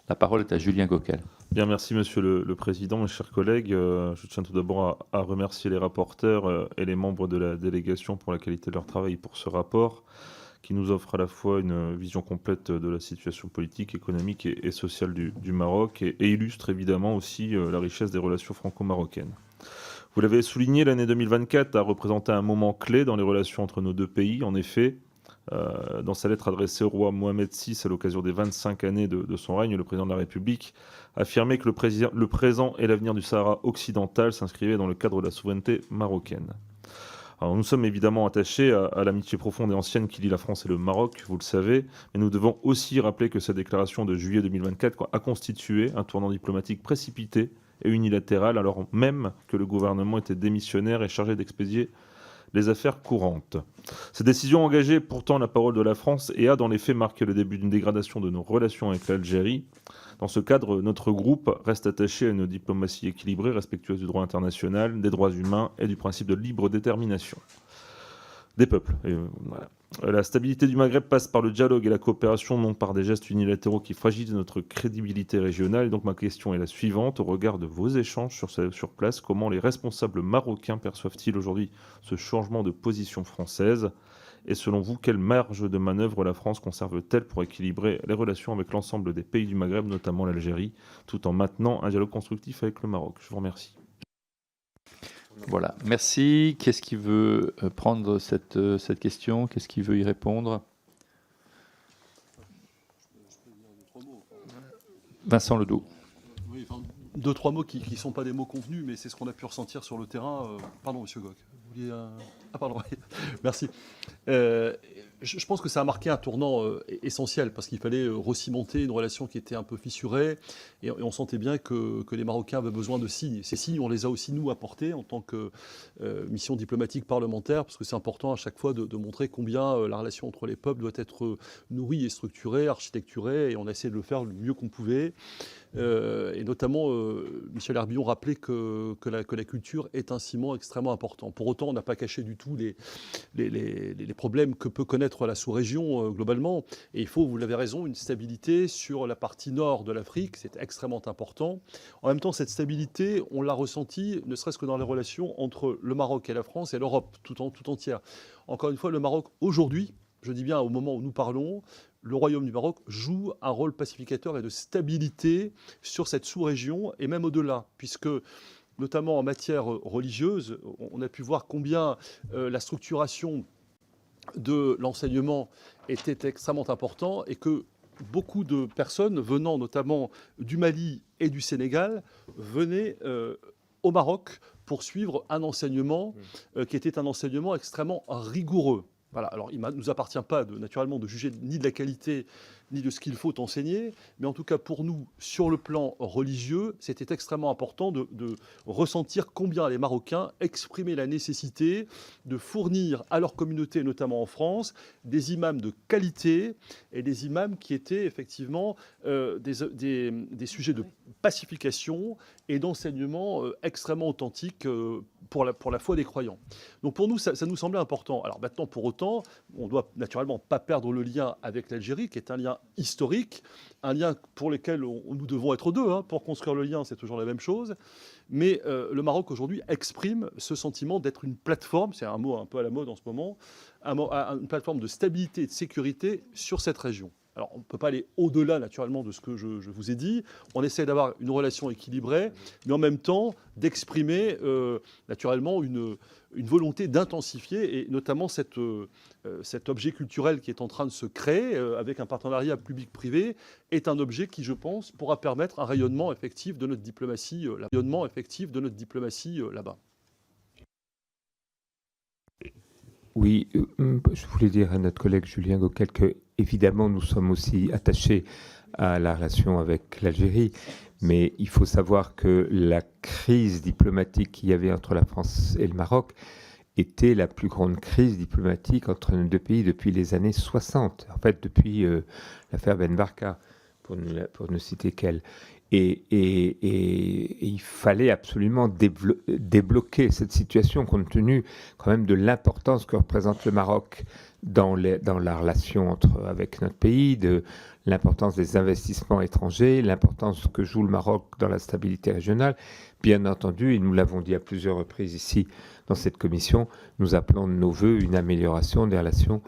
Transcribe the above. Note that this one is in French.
La parole est à Julien Gauquel. Bien, merci Monsieur le Président, mes chers collègues. Je tiens tout d'abord à remercier les rapporteurs et les membres de la délégation pour la qualité de leur travail pour ce rapport qui nous offre à la fois une vision complète de la situation politique, économique et sociale du Maroc et illustre évidemment aussi la richesse des relations franco-marocaines. Vous l'avez souligné, l'année 2024 a représenté un moment clé dans les relations entre nos deux pays. En effet, dans sa lettre adressée au roi Mohamed VI à l'occasion des 25 années de son règne, le président de la République affirmait que le présent et l'avenir du Sahara occidental s'inscrivaient dans le cadre de la souveraineté marocaine. Alors, nous sommes évidemment attachés à l'amitié profonde et ancienne qui lie la France et le Maroc, vous le savez, mais nous devons aussi rappeler que cette déclaration de juillet 2024 a constitué un tournant diplomatique précipité et unilatéral, alors même que le gouvernement était démissionnaire et chargé d'expédier les affaires courantes. Cette décision a engagé pourtant la parole de la France et a dans les faits marqué le début d'une dégradation de nos relations avec l'Algérie. Dans ce cadre, notre groupe reste attaché à une diplomatie équilibrée, respectueuse du droit international, des droits humains et du principe de libre détermination des peuples. Voilà. La stabilité du Maghreb passe par le dialogue et la coopération, non par des gestes unilatéraux qui fragilisent notre crédibilité régionale. Et donc ma question est la suivante. Au regard de vos échanges sur place, comment les responsables marocains perçoivent-ils aujourd'hui ce changement de position française ? Et selon vous, quelle marge de manœuvre la France conserve-t-elle pour équilibrer les relations avec l'ensemble des pays du Maghreb, notamment l'Algérie, tout en maintenant un dialogue constructif avec le Maroc ? Je vous remercie. Voilà, merci. Qu'est-ce qui veut prendre cette question? Qu'est-ce qui veut y répondre? Vincent Ledoux. Oui, enfin, 2-3 mots qui ne sont pas des mots convenus, mais c'est ce qu'on a pu ressentir sur le terrain. Pardon, monsieur Gauck. Vous vouliez, Ah, pardon, merci. Je pense que ça a marqué un tournant essentiel, parce qu'il fallait recimenter une relation qui était un peu fissurée, et on sentait bien que les Marocains avaient besoin de signes. Ces signes, on les a aussi, nous, apportés en tant que mission diplomatique parlementaire, parce que c'est important à chaque fois de montrer combien la relation entre les peuples doit être nourrie et structurée, architecturée, et on a essayé de le faire le mieux qu'on pouvait. Et notamment, Michel Herbillon rappelait que la culture est un ciment extrêmement important. Pour autant, on n'a pas caché du tout les problèmes que peut connaître la sous-région globalement. Et il faut, vous l'avez raison, une stabilité sur la partie nord de l'Afrique, c'est extrêmement important. En même temps, cette stabilité, on l'a ressentie, ne serait-ce que dans les relations entre le Maroc et la France et l'Europe tout entière. Encore une fois, le Maroc, aujourd'hui, je dis bien au moment où nous parlons, le Royaume du Maroc joue un rôle pacificateur et de stabilité sur cette sous-région et même au-delà, puisque notamment en matière religieuse, on a pu voir combien la structuration de l'enseignement était extrêmement importante et que beaucoup de personnes venant notamment du Mali et du Sénégal venaient au Maroc pour suivre un enseignement qui était un enseignement extrêmement rigoureux. Voilà. Alors, il ne nous appartient pas, naturellement, de juger ni de la qualité, ni de ce qu'il faut enseigner, mais en tout cas, pour nous, sur le plan religieux, c'était extrêmement important de ressentir combien les Marocains exprimaient la nécessité de fournir à leur communauté, notamment en France, des imams de qualité et des imams qui étaient effectivement des sujets de pacification et d'enseignement extrêmement authentiques pour la foi des croyants. Donc pour nous, ça nous semblait important. Alors maintenant, pour autant, on ne doit naturellement pas perdre le lien avec l'Algérie, qui est un lien historique, un lien pour lequel nous devons être deux. Pour construire le lien, c'est toujours la même chose. Mais le Maroc, aujourd'hui, exprime ce sentiment d'être une plateforme, c'est un mot un peu à la mode en ce moment, une plateforme de stabilité et de sécurité sur cette région. Alors, on ne peut pas aller au-delà, naturellement, de ce que je vous ai dit. On essaie d'avoir une relation équilibrée, mais en même temps d'exprimer, naturellement, une volonté d'intensifier, et notamment cet objet culturel qui est en train de se créer, avec un partenariat public-privé, est un objet qui, je pense, pourra permettre un rayonnement effectif de notre diplomatie, là-bas. Oui, je voulais dire à notre collègue Julien Gauquel que, évidemment, nous sommes aussi attachés à la relation avec l'Algérie, mais il faut savoir que la crise diplomatique qu'il y avait entre la France et le Maroc était la plus grande crise diplomatique entre nos deux pays depuis les années 60, en fait depuis l'affaire Ben Barka, pour ne citer qu'elle. Et il fallait absolument débloquer cette situation compte tenu quand même de l'importance que représente le Maroc dans la relation avec notre pays, de l'importance des investissements étrangers, l'importance que joue le Maroc dans la stabilité régionale. Bien entendu, et nous l'avons dit à plusieurs reprises ici dans cette commission, nous appelons de nos voeux une amélioration des relations